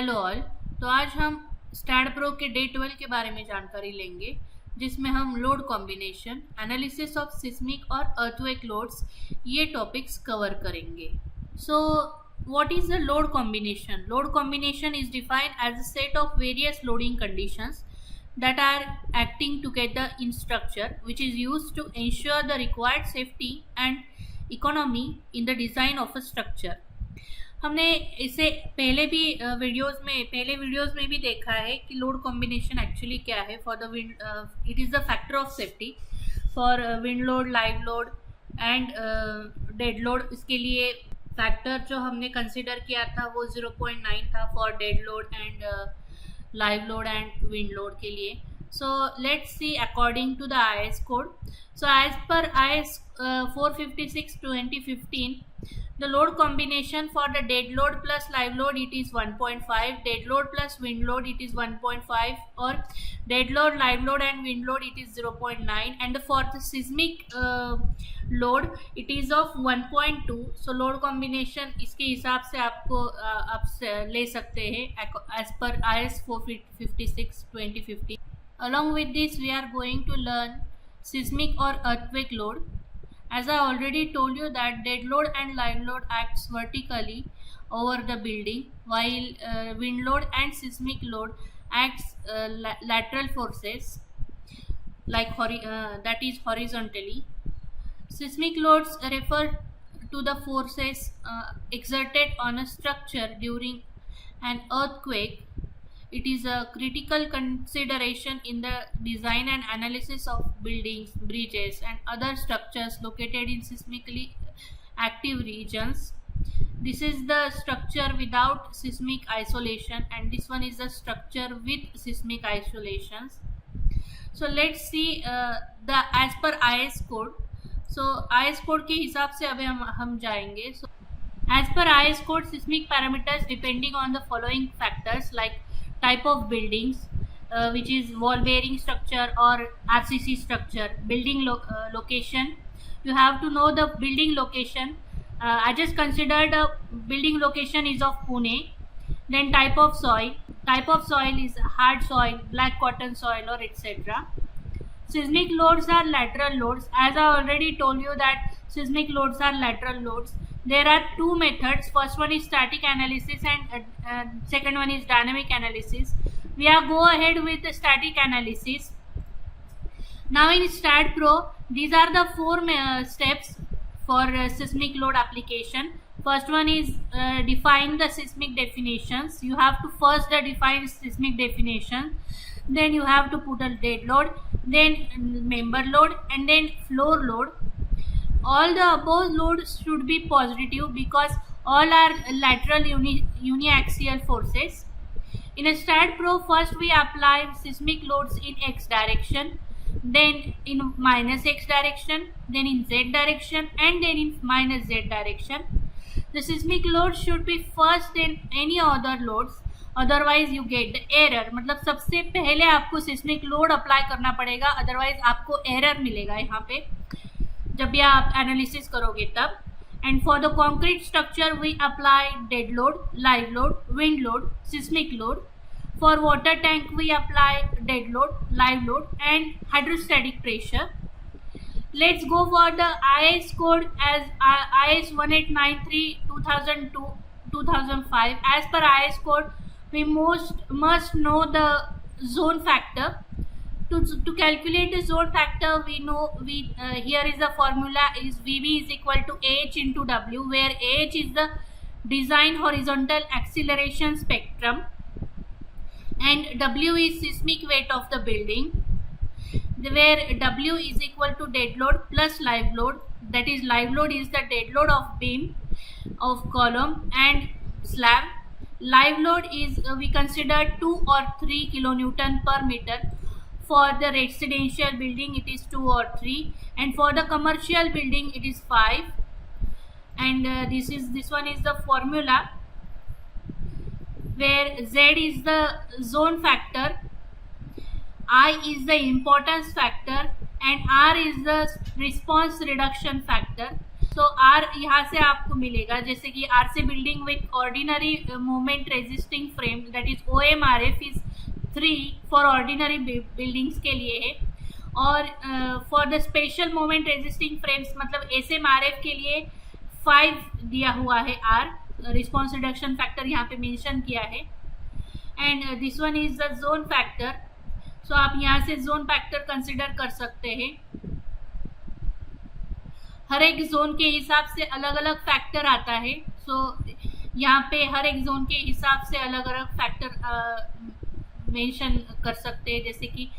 Hello all. तो आज हम स्टैड प्रो के डे 12 के बारे में जानकारी लेंगे, जिसमें हम load combination, analysis of seismic और अर्थक्वेक लोड्स ये टॉपिक्स कवर करेंगे। So what is the load combination? Load combination is defined as a set of various loading conditions that are acting together in structure, which is used to ensure the required safety and economy in the design of a structure. हमने इसे पहले videos में भी देखा है कि load combination actually क्या है। For the wind it is the factor of safety for wind load, live load and dead load. इसके लिए फैक्टर जो हमने कंसिडर किया था वो 0.9 था for dead load and live load and wind load के लिए। So let's see according to the IS code. So as per IS 456/2015, the load combination for the dead load plus live load it is 1.5, dead load plus wind load it is 1.5, or dead load, live load and wind load it is 0.9, and for the seismic load it is of 1.2. so load combination इसके हिसाब से आपको आप ले सकते हैं as per IS 456/2015. Along with this we are going to learn seismic or earthquake load. As I already told you that dead load and live load acts vertically over the building, while wind load and seismic load acts lateral forces like that is horizontally. Seismic loads refer to the forces exerted on a structure during an earthquake. It is a critical consideration in the design and analysis of buildings, bridges, and other structures located in seismically active regions. This is the structure without seismic isolation, and this one is the structure with seismic isolations. So let's see the as per IS code. So IS code के हिसाब से अभी हम जाएंगे. So as per IS code, seismic parameters depending on the following factors like type of buildings, which is wall bearing structure or RCC structure, building location. You have to know the building location. I just considered a building location is of Pune. Then type of soil is hard soil, black cotton soil, or etc. Seismic loads are lateral loads. As I already told you that seismic loads are lateral loads. There are two methods. First one is static analysis and second one is dynamic analysis. We are go ahead with the static analysis. Now in STAD Pro, these are the four steps for seismic load application. First one is define the seismic definitions. You have to first define seismic definition. Then you have to put a dead load, then member load, and then floor load. All the above loads should be positive because all are lateral uniaxial forces. In a STAD Pro, first we apply seismic loads in x direction, then in minus x direction, then in z direction, and then in minus z direction. The seismic load should be first than any other loads, otherwise you get the error. मतलब सबसे पहले आपको seismic load apply करना पड़ेगा, otherwise आपको error मिलेगा यहाँ पे जब भी आप एनालिसिस करोगे तब. And for the concrete structure we apply dead load, live load, wind load, seismic load. For water tank we apply dead load, live load and hydrostatic pressure. Let's go for the IS code as IS 1893/2005. As per IS code, we must know the zone factor. To calculate the zone factor, we know here is the formula is VB is equal to H into W, where H is the design horizontal acceleration spectrum and W is seismic weight of the building, where W is equal to dead load plus live load. That is, live load is the dead load of beam, of column and slab. Live load is we consider 2 or 3 kilonewton per meter. For the residential building it is 2 or 3, and for the commercial building it is 5. And this one is the formula, where Z is the zone factor, I is the importance factor, and R is the response reduction factor. So R यहाँ से आपको मिलेगा, जैसे कि R से building with ordinary moment resisting frame that is OMRF is 3 for ordinary buildings के लिए है, और for the special moment resisting frames मतलब SMRF के लिए 5 दिया हुआ है आर, रिस्पॉन्स रिडक्शन फैक्टर यहाँ पे मेंशन किया है। And this one is the zone factor, so आप यहाँ से जोन फैक्टर कंसिडर कर सकते हैं। हर एक जोन के हिसाब से अलग अलग फैक्टर आता है, सो यहाँ पे हर एक जोन के हिसाब से अलग अलग फैक्टर मेंशन कर सकते हैं, जैसे कि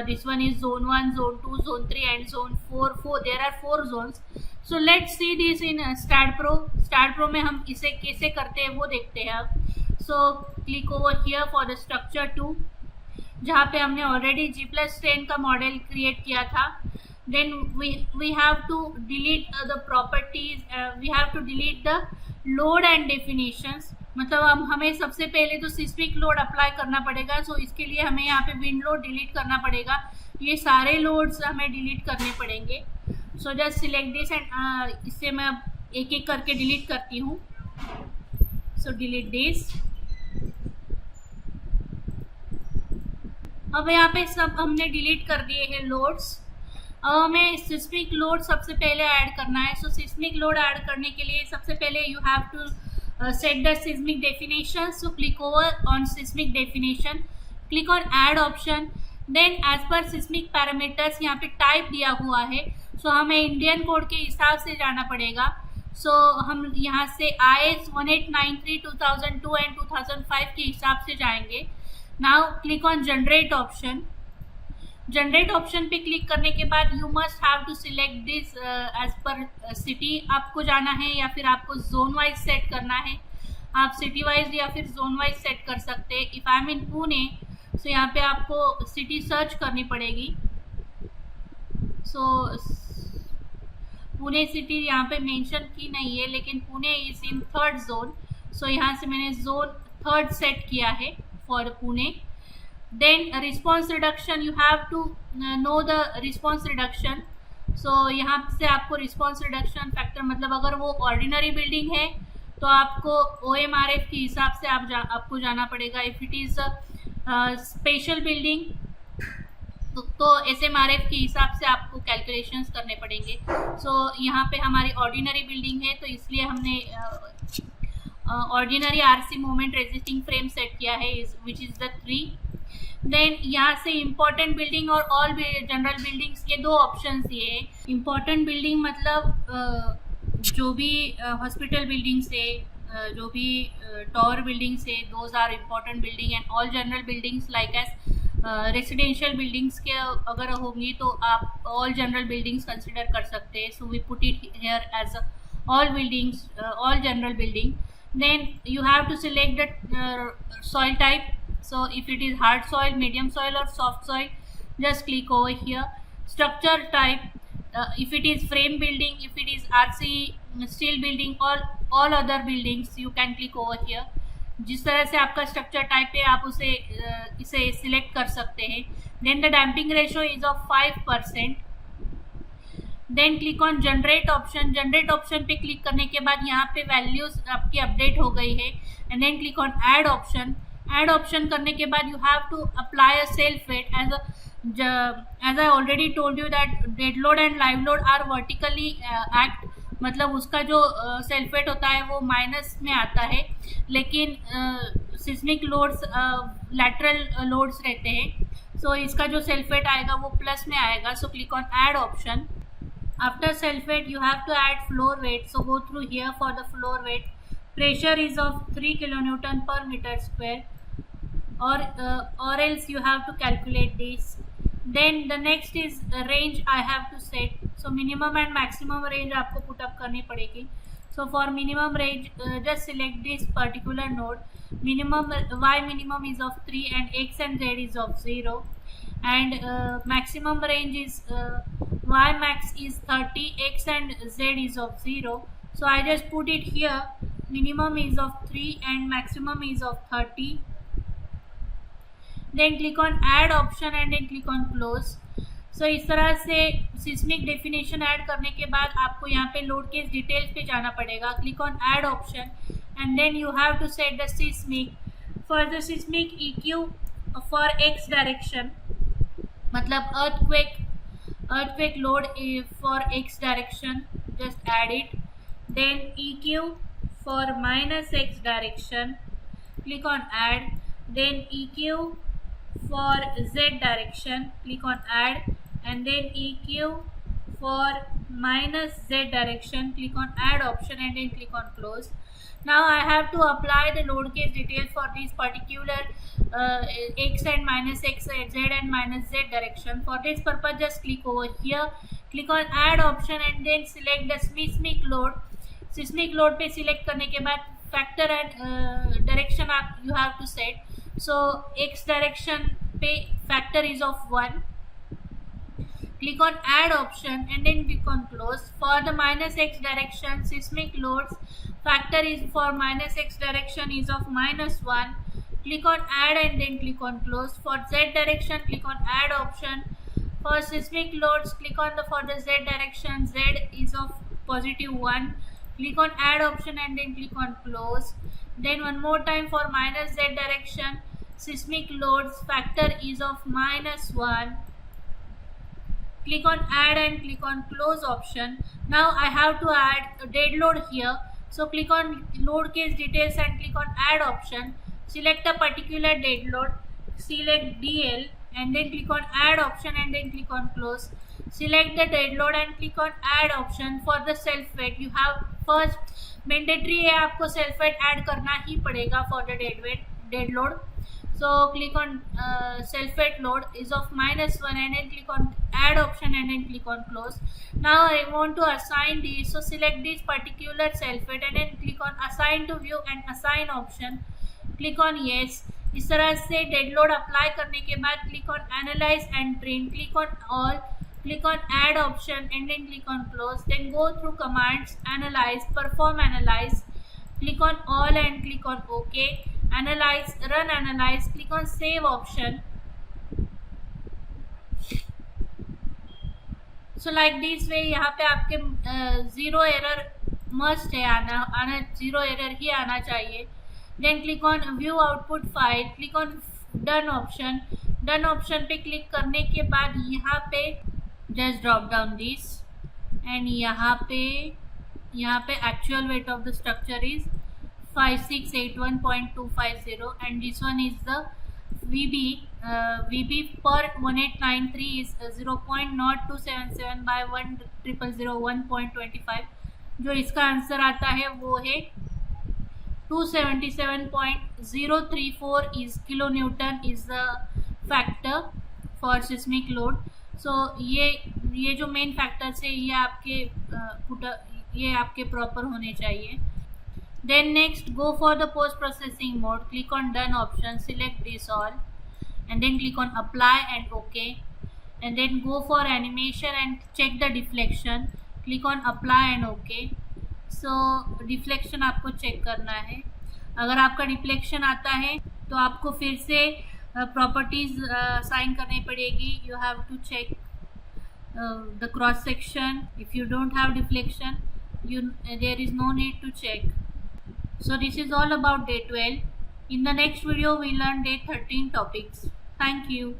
this one is zone 1, zone 2, zone 3 and zone 4। There are 4 zones. So let's see this in STAAD pro में हम इसे कैसे करते हैं वो देखते हैं अब। सो click over here for the structure 2, जहाँ पे हमने ऑलरेडी G+10 का मॉडल क्रिएट किया था। Then we have to delete the properties, we have to delete the load and definitions, मतलब हमें सबसे पहले तो सिस्मिक लोड अप्लाई करना पड़ेगा। सो इसके लिए हमें यहाँ पे विंड लोड डिलीट करना पड़ेगा, ये सारे लोड्स हमें डिलीट करने पड़ेंगे। So just select this and इससे मैं एक एक करके डिलीट करती हूँ। सो डिलीट दिस। अब यहाँ पे सब हमने डिलीट कर दिए हैं लोड्स। हमें सिस्मिक लोड सबसे पहले ऐड करना है। सो सिस्मिक लोड ऐड करने के लिए सबसे पहले you have to set the seismic definition. So click over on seismic definition, click on add option, then as per seismic parameters यहाँ पे टाइप दिया हुआ है। सो हमें इंडियन कोड के हिसाब से जाना पड़ेगा। सो हम यहाँ से IS 1893 2002 एंड 2005 के हिसाब से जाएंगे। Now click on generate option. Generate option पे क्लिक करने के बाद you must have to select this as per city आपको जाना है या फिर आपको जोन वाइज सेट करना है। आप सिटी वाइज या फिर जोन वाइज सेट कर सकते हैं। इफ आई एम इन पुणे, सो यहाँ पे आपको सिटी सर्च करनी पड़ेगी। सो पुणे सिटी यहाँ पे मेंशन की नहीं है, लेकिन Pune is in 3rd zone. So यहाँ से मैंने जोन 3rd सेट किया है for Pune. Then response reduction, you have to know the response reduction. So यहाँ से आपको response reduction factor मतलब अगर वो ordinary building है तो आपको OMRF के हिसाब से आपको जाना पड़ेगा। If it is a special building तो SMRF के हिसाब से आपको calculations करने पड़ेंगे। So यहाँ पे हमारी ordinary building है तो इसलिए हमने ordinary RC moment resisting frame set किया है, which is the 3। देन यहाँ से इम्पोर्टेंट बिल्डिंग और ऑल जनरल बिल्डिंग्स, ये 2 ऑप्शन दिए हैं। इम्पोर्टेंट बिल्डिंग मतलब जो भी हॉस्पिटल बिल्डिंग्स है, जो भी टॉवर बिल्डिंग्स है, those are important building. And all general buildings like as residential buildings के अगर होंगी तो आप ऑल जनरल बिल्डिंग्स कंसिडर कर सकते हैं। So we put it here as all buildings, all general building. Then you have to select the soil type. So if it is hard soil, medium soil or soft soil, just click over here. Structure type, if it is frame building, if it is RC steel building or all other buildings, you can click over here. जिस तरह से आपका structure type है आप उसे इसे select कर सकते हैं. Then the damping ratio is of 5%. Then click on generate option. Generate option पे क्लिक करने के बाद यहाँ पे वैल्यूज आपकी अपडेट हो गई है. And then click on add option. Add option करने के बाद you have to apply a self weight as I already told you that dead load and live load are vertically act. मतलब उसका जो सेल्फ वेट होता है वो minus में आता है, लेकिन सिस्मिक लोड्स लैटरल लोड्स रहते हैं. सो इसका जो सेल्फ वेट आएगा वो प्लस में आएगा. So click on add option. After self weight you have to add floor weight, so go through here for the floor weight. Pressure is of 3 kilonewton per meter square, or else you have to calculate this. Then the next is range I have to set. So minimum and maximum range आपको put up करनी पड़ेगी. So for minimum range just select this particular node. Minimum y minimum is of 3 and x and z is of 0. And maximum range is y max is 30, x and z is of 0. So I just put it here. Minimum is of 3 and maximum is of 30. Then click on add option and then click on close. सो इस तरह से seismic definition add करने के बाद आपको यहाँ पे load case details पे जाना पड़ेगा. Click on add option and then you have to set the seismic. For the seismic EQ for x direction, मतलब earthquake load for x direction, just add it. Then EQ for minus x direction, click on add. Then EQ for z direction, click on add. And then EQ for minus z direction, click on add option and then click on close. Now I have to apply the load case details for this particular x and minus x, z and minus z direction. For this purpose, just click over here, click on add option and then select the seismic load. Seismic load पे select करने के बाद factor and direction आप you have to set. So x direction पे factor is of 1. Click on add option and then click on close. For the minus x direction, seismic loads factor is for minus x direction is of -1. Click on add and then click on close. For z direction, click on add option. For seismic loads, click on for the z direction, z is of +1. Click on add option and then click on close. Then one more time for minus z direction, seismic loads factor is of -1. Click on add and click on close option. Now I have to add a dead load here. So click on load case details and click on add option. Select a particular dead load. Select DL and then click on add option and then click on close. Select the dead load and click on add option. For the self weight, you have first mandatory है, आपको self weight add करना ही पड़ेगा for the dead load. So click on self weight load is of -1 and then click on add option and then click on close. Now I want to assign these, so select this particular self weight and then click on assign to view and assign option. Click on yes. इस तरह से dead load apply करने के बाद click on analyze and print. Click on all. Click on add option and then click on close. Then go through commands, analyze, perform analyze. Click on all and click on OK. Analyze, run analyze, click on save option. So like this way यहाँ पे आपके zero error must है, आना zero error ही आना चाहिए. Then click on view output file. Click on done option. Done option पे click करने के बाद यहाँ पे just drop down this and यहाँ पे actual weight of the structure is 5681.250 and this one is the VB per 1893 is 0.0277 by 10001.25. जो इसका आंसर आता है वो है 277.034 is kilonewton is the factor for seismic load. So ये जो मेन फैक्टर्स है ये आपके प्रॉपर होने चाहिए. Then next go for the post processing mode. Click on done option, select this all and then click on apply and OK. And then go for animation and check the deflection. Click on apply and OK. So deflection आपको check करना है. अगर आपका deflection आता है तो आपको फिर से properties assign करनी पड़ेगी. You have to check the cross section. If you don't have deflection, there is no need to check. So this is all about day 12. In the next video we learn day 13 topics. Thank you.